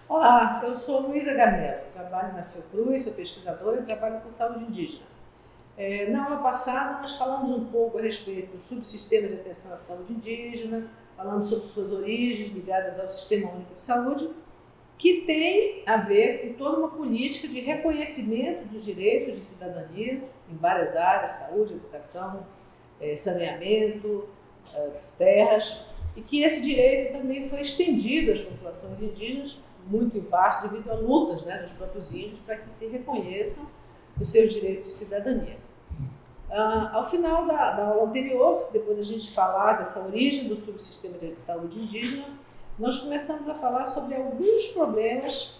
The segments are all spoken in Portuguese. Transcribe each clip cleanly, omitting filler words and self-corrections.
Olá, eu sou Luísa Garnello, trabalho na Fiocruz, sou pesquisadora e trabalho com saúde indígena. Na aula passada nós falamos um pouco a respeito do subsistema de atenção à saúde indígena, falamos sobre suas origens ligadas ao Sistema Único de Saúde, que tem a ver com toda uma política de reconhecimento dos direitos de cidadania em várias áreas, saúde, educação, saneamento, as terras, e que esse direito também foi estendido às populações indígenas, muito em parte devido a lutas dos próprios índios para que se reconheçam os seus direitos de cidadania. Ao final da aula anterior, depois da gente falar dessa origem do subsistema de saúde indígena, nós começamos a falar sobre alguns problemas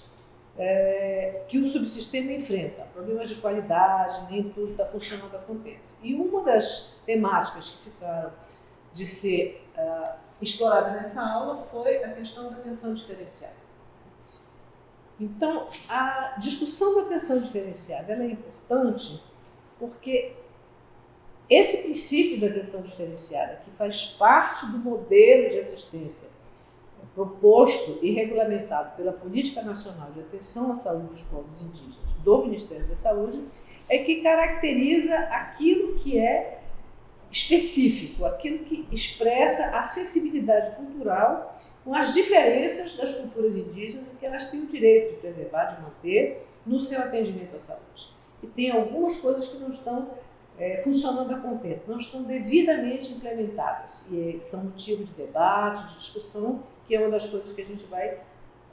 que o subsistema enfrenta, problemas de qualidade, nem tudo está funcionando a contento. E uma das temáticas que ficaram de ser explorada nessa aula foi a questão da atenção diferenciada. Então, a discussão da atenção diferenciada é importante porque esse princípio da atenção diferenciada, que faz parte do modelo de assistência proposto e regulamentado pela Política Nacional de Atenção à Saúde dos Povos Indígenas do Ministério da Saúde, é que caracteriza aquilo que é específico, aquilo que expressa a sensibilidade cultural com as diferenças das culturas indígenas e que elas têm o direito de preservar, de manter no seu atendimento à saúde. E tem algumas coisas que não estão funcionando a contento, não estão devidamente implementadas e são motivo de debate, de discussão, que é uma das coisas que a gente vai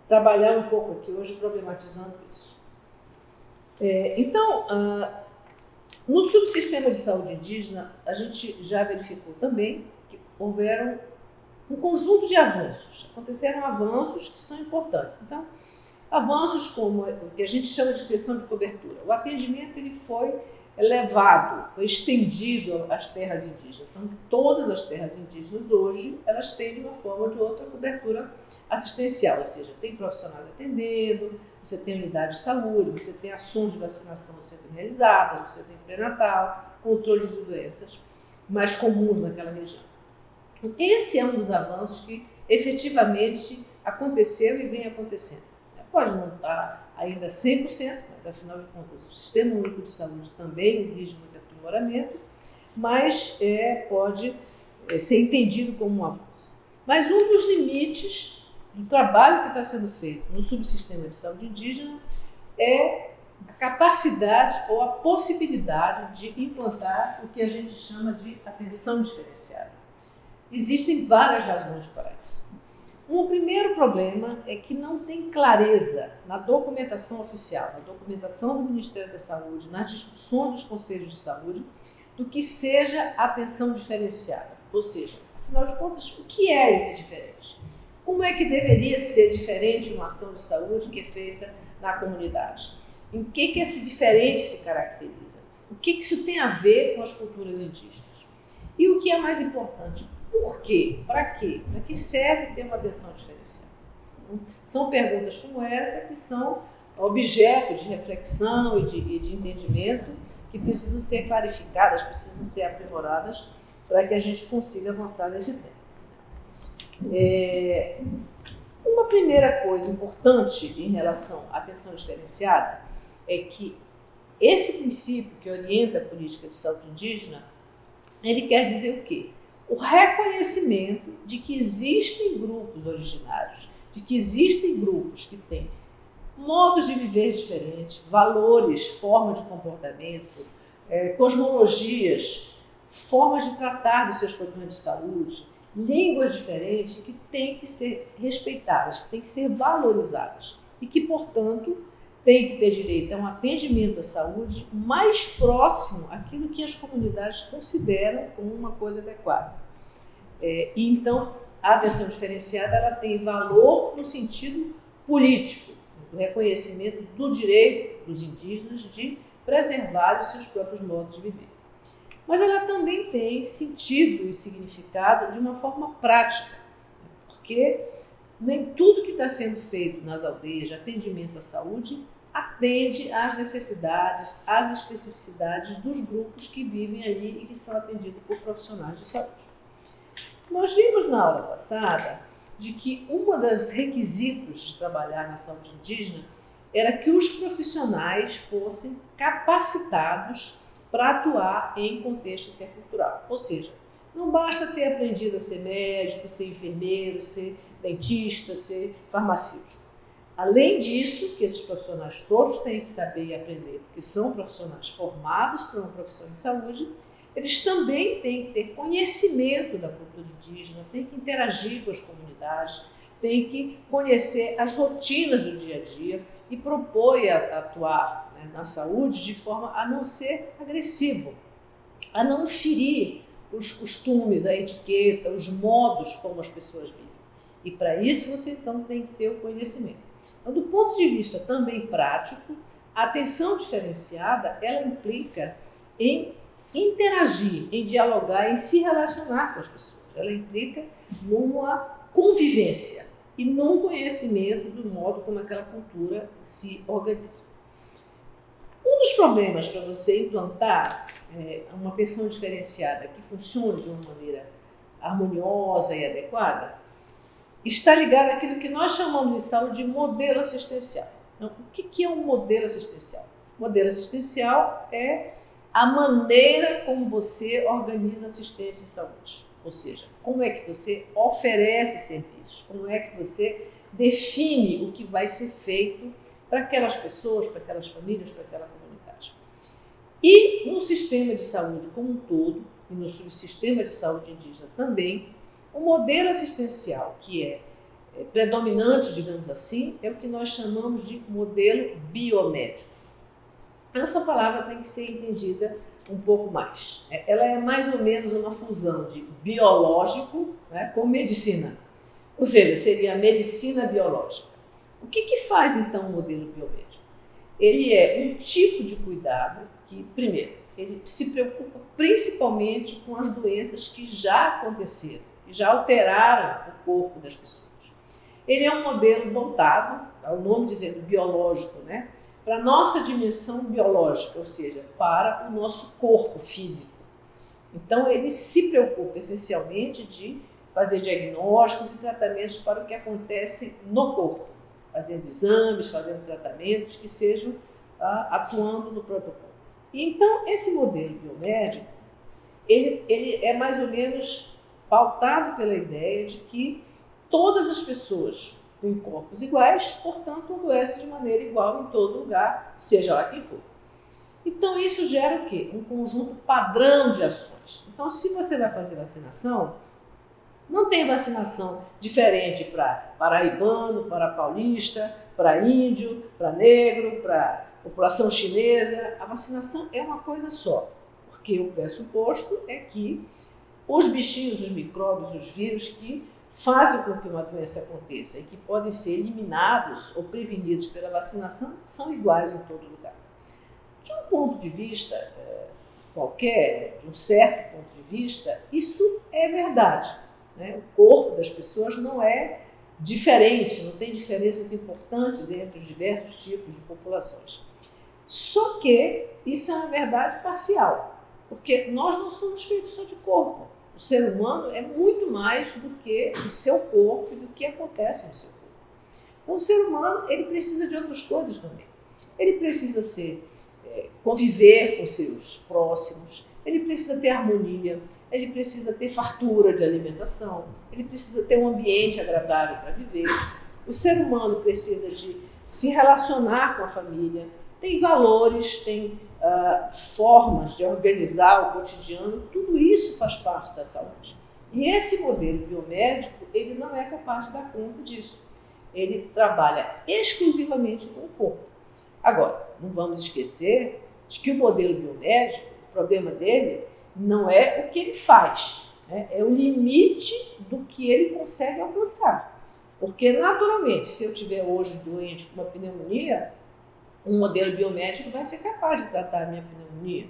trabalhar um pouco aqui hoje, problematizando isso. Então, no subsistema de saúde indígena, a gente já verificou também que houveram um conjunto de avanços. Aconteceram avanços que são importantes. Então, avanços como o que a gente chama de extensão de cobertura. O atendimento ele foi elevado, foi estendido às terras indígenas. Então, todas as terras indígenas hoje, elas têm de uma forma ou de outra cobertura assistencial, ou seja, tem profissionais atendendo, você tem unidade de saúde, você tem ações de vacinação sendo realizadas, você tem pré-natal, controle de doenças mais comuns naquela região. Esse é um dos avanços que efetivamente aconteceu e vem acontecendo. Pode não estar ainda 100%, mas afinal de contas o Sistema Único de Saúde também exige muito aprimoramento, mas pode ser entendido como um avanço. Mas um dos limites do trabalho que está sendo feito no subsistema de saúde indígena é a capacidade ou a possibilidade de implantar o que a gente chama de atenção diferenciada. Existem várias razões para isso. Um primeiro problema é que não tem clareza na documentação oficial, na documentação do Ministério da Saúde, nas discussões dos conselhos de saúde, do que seja atenção diferenciada. Ou seja, afinal de contas, o que é esse diferente? Como é que deveria ser diferente uma ação de saúde que é feita na comunidade? Em que esse diferente se caracteriza? O que isso tem a ver com as culturas indígenas? E o que é mais importante? Por quê? Para quê? Para que serve ter uma atenção diferenciada? São perguntas como essa que são objeto de reflexão e de entendimento que precisam ser clarificadas, precisam ser aprimoradas para que a gente consiga avançar nesse tema. Uma primeira coisa importante em relação à atenção diferenciada é que esse princípio que orienta a política de saúde indígena, ele quer dizer o quê? O reconhecimento de que existem grupos originários, de que existem grupos que têm modos de viver diferentes, valores, formas de comportamento, cosmologias, formas de tratar dos seus problemas de saúde, línguas diferentes que têm que ser respeitadas, que têm que ser valorizadas e que, portanto, têm que ter direito a um atendimento à saúde mais próximo àquilo que as comunidades consideram como uma coisa adequada. E então, a atenção diferenciada ela tem valor no sentido político, do reconhecimento do direito dos indígenas de preservar os seus próprios modos de viver. Mas ela também tem sentido e significado de uma forma prática, porque nem tudo que está sendo feito nas aldeias de atendimento à saúde atende às necessidades, às especificidades dos grupos que vivem ali e que são atendidos por profissionais de saúde. Nós vimos na aula passada de que uma das requisitos de trabalhar na saúde indígena era que os profissionais fossem capacitados para atuar em contexto intercultural. Ou seja, não basta ter aprendido a ser médico, ser enfermeiro, ser dentista, ser farmacêutico. Além disso, que esses profissionais todos têm que saber e aprender, porque são profissionais formados para uma profissão de saúde, eles também têm que ter conhecimento da cultura indígena, têm que interagir com as comunidades, têm que conhecer as rotinas do dia a dia e propor a atuar, né, na saúde de forma a não ser agressivo, a não ferir os costumes, a etiqueta, os modos como as pessoas vivem. E para isso você então tem que ter o conhecimento. Então, do ponto de vista também prático, a atenção diferenciada, ela implica em interagir, em dialogar, em se relacionar com as pessoas. Ela implica numa convivência e num conhecimento do modo como aquela cultura se organiza. Um dos problemas para você implantar uma atenção diferenciada que funcione de uma maneira harmoniosa e adequada está ligado àquilo que nós chamamos em saúde de modelo assistencial. Então, o que é um modelo assistencial? O modelo assistencial é a maneira como você organiza assistência em saúde. Ou seja, como é que você oferece serviços, como é que você define o que vai ser feito para aquelas pessoas, para aquelas famílias, para aquela comunidade. E no sistema de saúde como um todo, e no subsistema de saúde indígena também, o modelo assistencial que é predominante, digamos assim, é o que nós chamamos de modelo biomédico. Essa palavra tem que ser entendida um pouco mais. Ela é mais ou menos uma fusão de biológico, né, com medicina. Ou seja, seria a medicina biológica. O que faz então o modelo biomédico? Ele é um tipo de cuidado que, primeiro, ele se preocupa principalmente com as doenças que já aconteceram, que já alteraram o corpo das pessoas. Ele é um modelo voltado, ao nome dizendo biológico, né, para a nossa dimensão biológica, ou seja, para o nosso corpo físico. Então, ele se preocupa essencialmente de fazer diagnósticos e tratamentos para o que acontece no corpo, fazendo exames, fazendo tratamentos que sejam atuando no próprio corpo. Então, esse modelo biomédico, ele é mais ou menos pautado pela ideia de que todas as pessoas têm corpos iguais, portanto, adoecem de maneira igual em todo lugar, seja lá quem for. Então, isso gera o quê? Um conjunto padrão de ações. Então, se você vai fazer vacinação, não tem vacinação diferente para paraibano, para paulista, para índio, para negro, para população chinesa. A vacinação é uma coisa só, porque o pressuposto é que os bichinhos, os micróbios, os vírus que fazem com que uma doença aconteça e que podem ser eliminados ou prevenidos pela vacinação são iguais em todo lugar. De um ponto de vista qualquer, de um certo ponto de vista, isso é verdade, né? O corpo das pessoas não é diferente, não tem diferenças importantes entre os diversos tipos de populações. Só que isso é uma verdade parcial, porque nós não somos feitos só de corpo. O ser humano é muito mais do que o seu corpo e do que acontece no seu corpo. Então, o ser humano ele precisa de outras coisas também. Ele precisa conviver com seus próximos, ele precisa ter harmonia, ele precisa ter fartura de alimentação, ele precisa ter um ambiente agradável para viver. O ser humano precisa de se relacionar com a família, tem valores, tem formas de organizar o cotidiano, tudo isso faz parte da saúde. E esse modelo biomédico, ele não é capaz de dar conta disso. Ele trabalha exclusivamente com o corpo. Agora, não vamos esquecer de que o modelo biomédico, o problema dele não é o que ele faz, né? É o limite do que ele consegue alcançar. Porque, naturalmente, se eu estiver hoje doente com uma pneumonia, um modelo biomédico vai ser capaz de tratar a minha pneumonia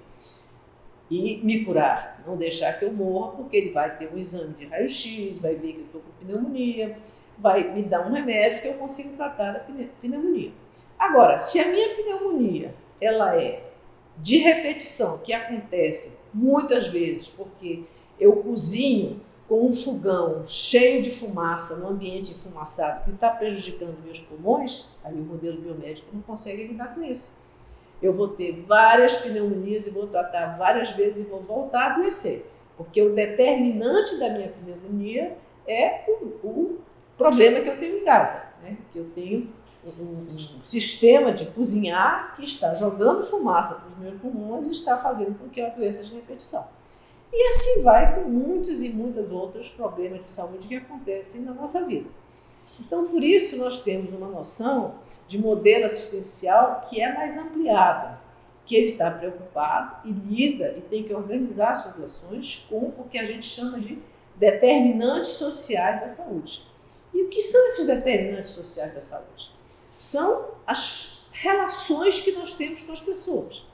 e me curar, não deixar que eu morra, porque ele vai ter um exame de raio-x, vai ver que eu estou com pneumonia, vai me dar um remédio que eu consigo tratar da pneumonia. Agora, se a minha pneumonia ela é de repetição, que acontece muitas vezes porque eu cozinho com um fogão cheio de fumaça, num ambiente enfumaçado, que está prejudicando meus pulmões, aí o modelo biomédico não consegue lidar com isso. Eu vou ter várias pneumonias e vou tratar várias vezes e vou voltar a adoecer, porque o determinante da minha pneumonia é o problema que eu tenho em casa, né? Que eu tenho um sistema de cozinhar que está jogando fumaça para os meus pulmões e está fazendo com que eu adoeça de repetição. E assim vai com muitos e muitos outros problemas de saúde que acontecem na nossa vida. Então, por isso, nós temos uma noção de modelo assistencial que é mais ampliado, que ele está preocupado e lida e tem que organizar suas ações com o que a gente chama de determinantes sociais da saúde. E o que são esses determinantes sociais da saúde? São as relações que nós temos com as pessoas.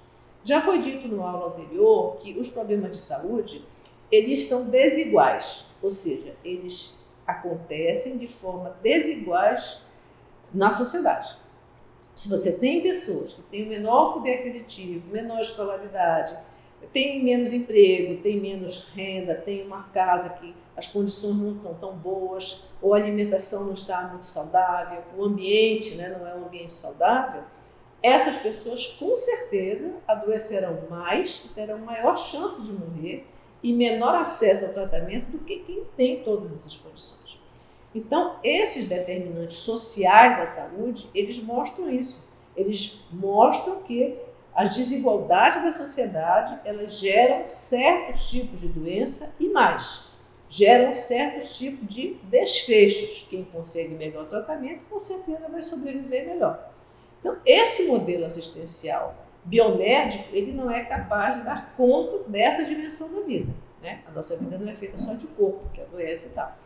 Já foi dito na aula anterior que os problemas de saúde, eles são desiguais, ou seja, eles acontecem de forma desiguais na sociedade. Se você tem pessoas que têm menor poder aquisitivo, menor escolaridade, têm menos emprego, têm menos renda, têm uma casa que as condições não estão tão boas, ou a alimentação não está muito saudável, o ambiente, né, não é um ambiente saudável, essas pessoas com certeza adoecerão mais e terão maior chance de morrer e menor acesso ao tratamento do que quem tem todas essas condições. Então, esses determinantes sociais da saúde, eles mostram isso. Eles mostram que as desigualdades da sociedade, elas geram certos tipos de doença e mais, geram certos tipos de desfechos. Quem consegue melhor tratamento, com certeza vai sobreviver melhor. Então, esse modelo assistencial biomédico, ele não é capaz de dar conta dessa dimensão da vida, né? A nossa vida não é feita só de corpo, que adoece e tal.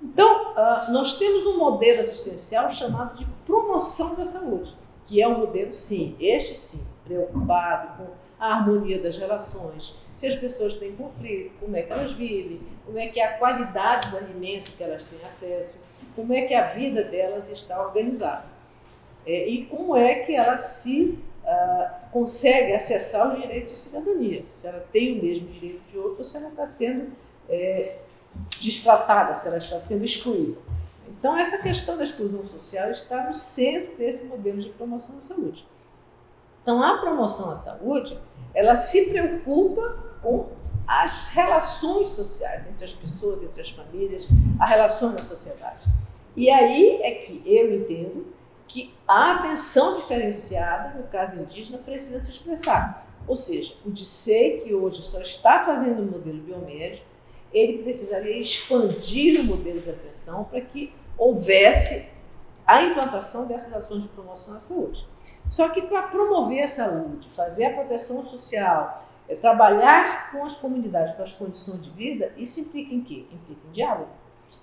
Então, nós temos um modelo assistencial chamado de promoção da saúde, que é um modelo, sim, este sim, preocupado com a harmonia das relações, se as pessoas têm conflito, como é que elas vivem, como é que é a qualidade do alimento que elas têm acesso, como é que a vida delas está organizada. E como é que ela consegue acessar os direitos de cidadania, se ela tem o mesmo direito de outros ou se ela está sendo destratada, se ela está sendo excluída. Então, essa questão da exclusão social está no centro desse modelo de promoção à saúde. Então, a promoção à saúde, ela se preocupa com as relações sociais entre as pessoas, entre as famílias, a relação na sociedade. E aí é que eu entendo que a atenção diferenciada, no caso indígena, precisa se expressar. Ou seja, o DICEI, que hoje só está fazendo o modelo biomédico, ele precisaria expandir o modelo de atenção para que houvesse a implantação dessas ações de promoção à saúde. Só que para promover a saúde, fazer a proteção social, trabalhar com as comunidades, com as condições de vida, isso implica em quê? Implica em diálogo,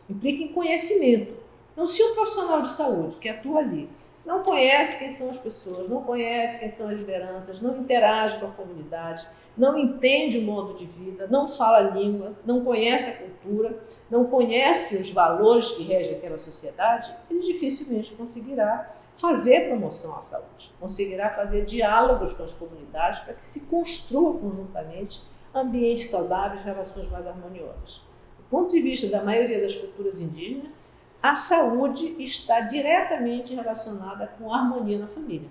implica em conhecimento. Então, se um profissional de saúde que atua ali não conhece quem são as pessoas, não conhece quem são as lideranças, não interage com a comunidade, não entende o modo de vida, não fala a língua, não conhece a cultura, não conhece os valores que regem aquela sociedade, ele dificilmente conseguirá fazer promoção à saúde, conseguirá fazer diálogos com as comunidades para que se construa conjuntamente ambientes saudáveis, relações mais harmoniosas. Do ponto de vista da maioria das culturas indígenas, a saúde está diretamente relacionada com a harmonia na família.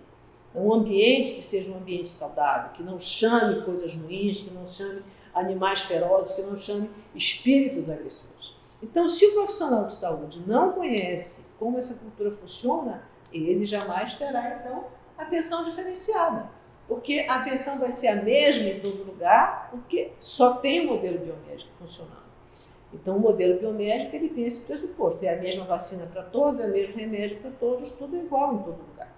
Um ambiente que seja um ambiente saudável, que não chame coisas ruins, que não chame animais ferozes, que não chame espíritos agressores. Então, se o profissional de saúde não conhece como essa cultura funciona, ele jamais terá, então, atenção diferenciada. Porque a atenção vai ser a mesma em todo lugar, porque só tem o modelo biomédico funcionando. Então, o modelo biomédico, ele tem esse pressuposto. É a mesma vacina para todos, é o mesmo remédio para todos, tudo é igual em todo lugar.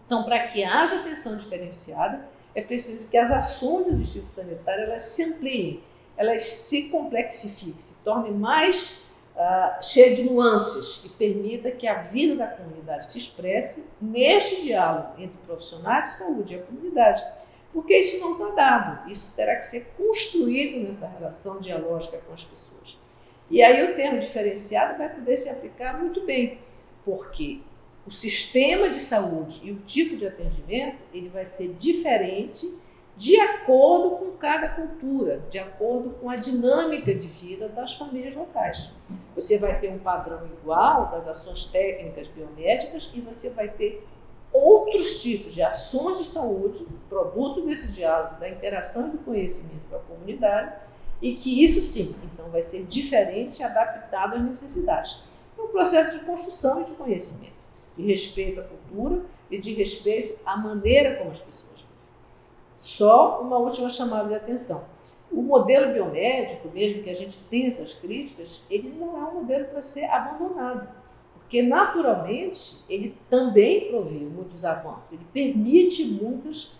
Então, para que haja atenção diferenciada, é preciso que as ações do distrito sanitário elas se ampliem, elas se complexifiquem, se tornem mais cheias de nuances e permita que a vida da comunidade se expresse neste diálogo entre profissionais de saúde e a comunidade. Porque isso não está dado, isso terá que ser construído nessa relação dialógica com as pessoas. E aí o termo diferenciado vai poder se aplicar muito bem, porque o sistema de saúde e o tipo de atendimento ele vai ser diferente de acordo com cada cultura, de acordo com a dinâmica de vida das famílias locais. Você vai ter um padrão igual das ações técnicas biomédicas e você vai ter outros tipos de ações de saúde, produto desse diálogo, da interação e do conhecimento com a comunidade, e que isso sim, então vai ser diferente e adaptado às necessidades. É um processo de construção e de conhecimento, de respeito à cultura e de respeito à maneira como as pessoas vivem. Só uma última chamada de atenção. O modelo biomédico, mesmo que a gente tenha essas críticas, ele não é um modelo para ser abandonado, porque naturalmente ele também proviu muitos avanços, ele permite muitas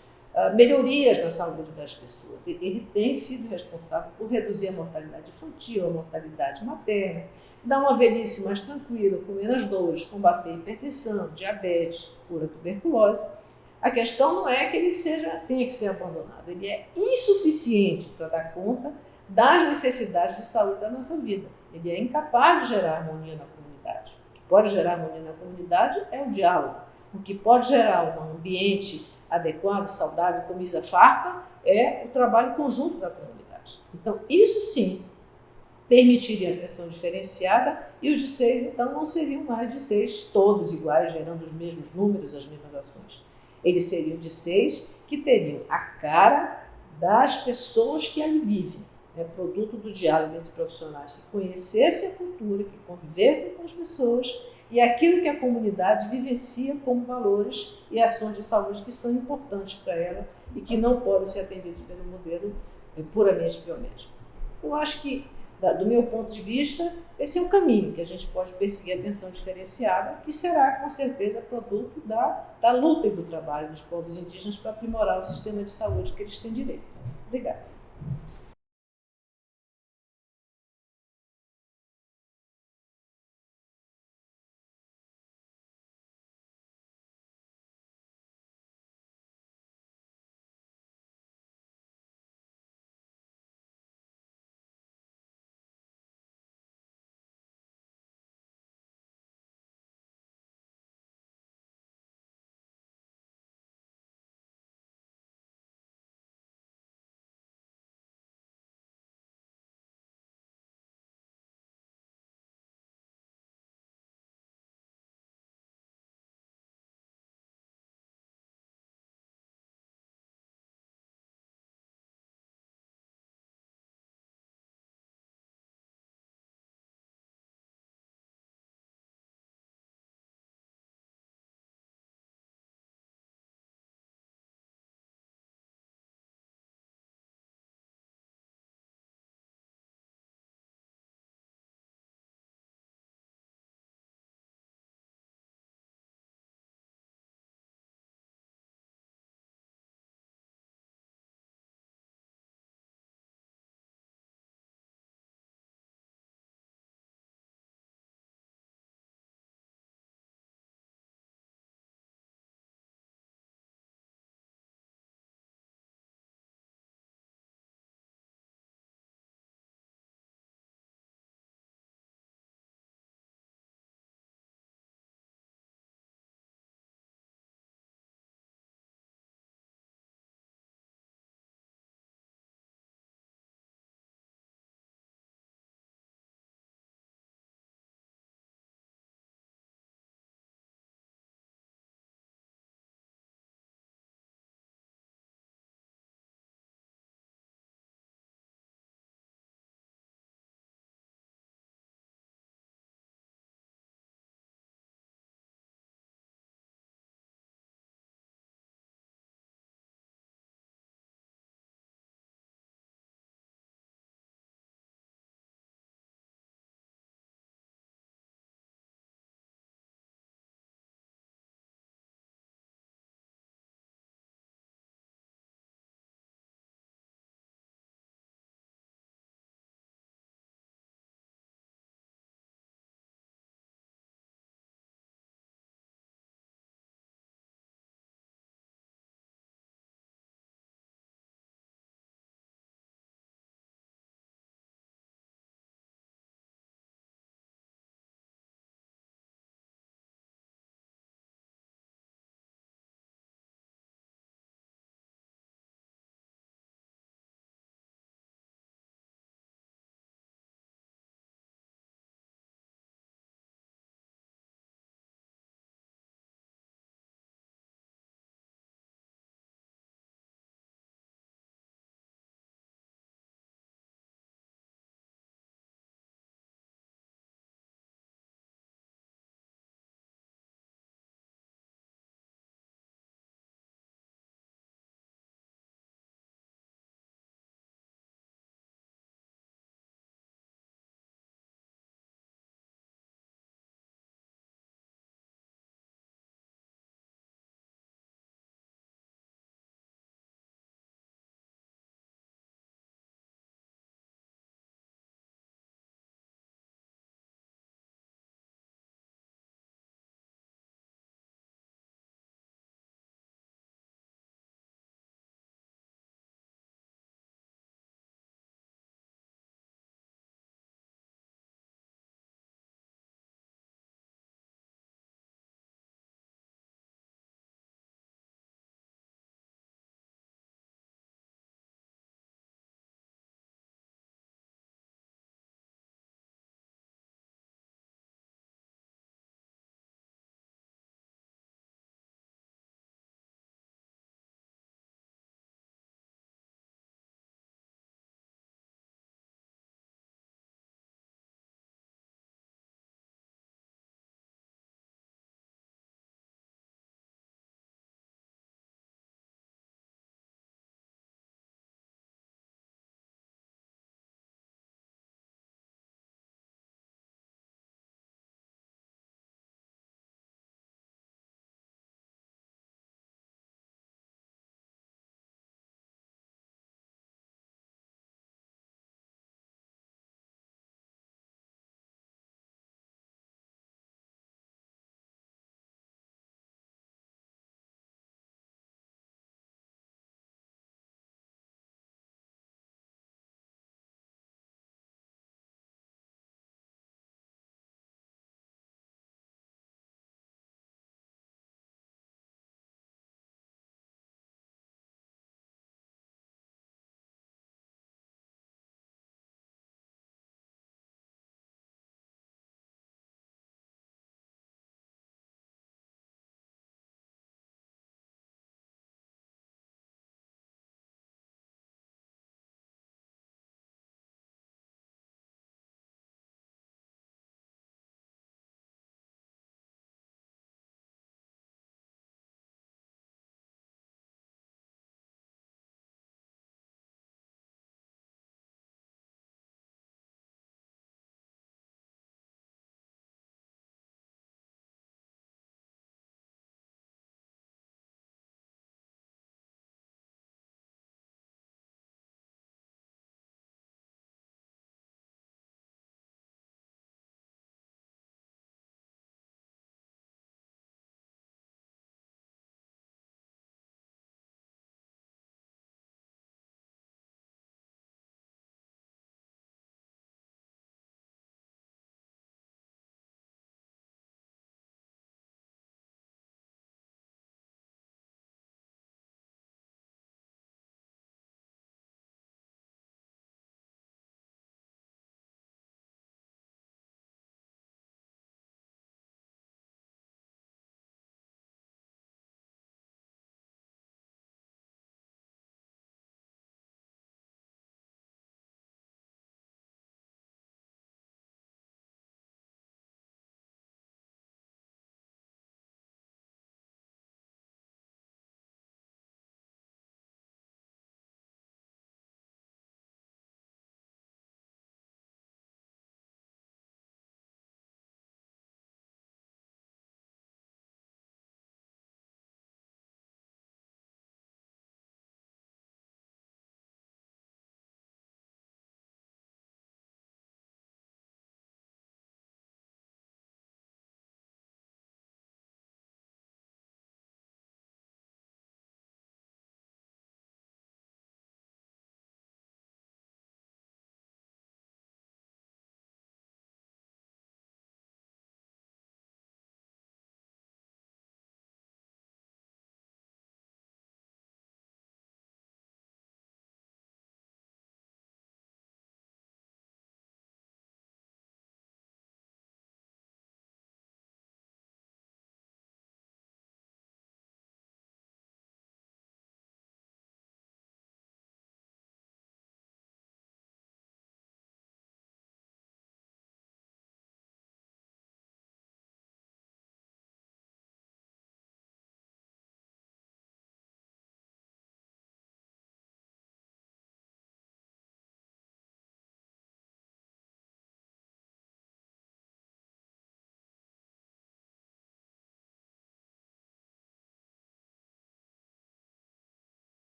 melhorias na saúde das pessoas. Ele tem sido responsável por reduzir a mortalidade infantil, a mortalidade materna, dar uma velhice mais tranquila, com menos dores, combater hipertensão, diabetes, cura tuberculose. A questão não é que ele tenha que ser abandonado, ele é insuficiente para dar conta das necessidades de saúde da nossa vida. Ele é incapaz de gerar harmonia na comunidade. O que pode gerar harmonia na comunidade é o diálogo. O que pode gerar um ambiente adequado, saudável, comida farta, é o trabalho conjunto da comunidade. Então, isso sim permitiria atenção diferenciada e os de 6, então, não seriam mais de 6, todos iguais, gerando os mesmos números, as mesmas ações. Eles seriam de 6 que teriam a cara das pessoas que ali vivem, produto do diálogo entre profissionais que conhecessem a cultura, que convivessem com as pessoas e aquilo que a comunidade vivencia como valores e ações de saúde que são importantes para ela e que não podem ser atendidos pelo modelo puramente biomédico. Eu acho que, do meu ponto de vista, esse é o caminho que a gente pode perseguir a atenção diferenciada, que será, com certeza, produto da luta e do trabalho dos povos indígenas para aprimorar o sistema de saúde que eles têm direito. Obrigada.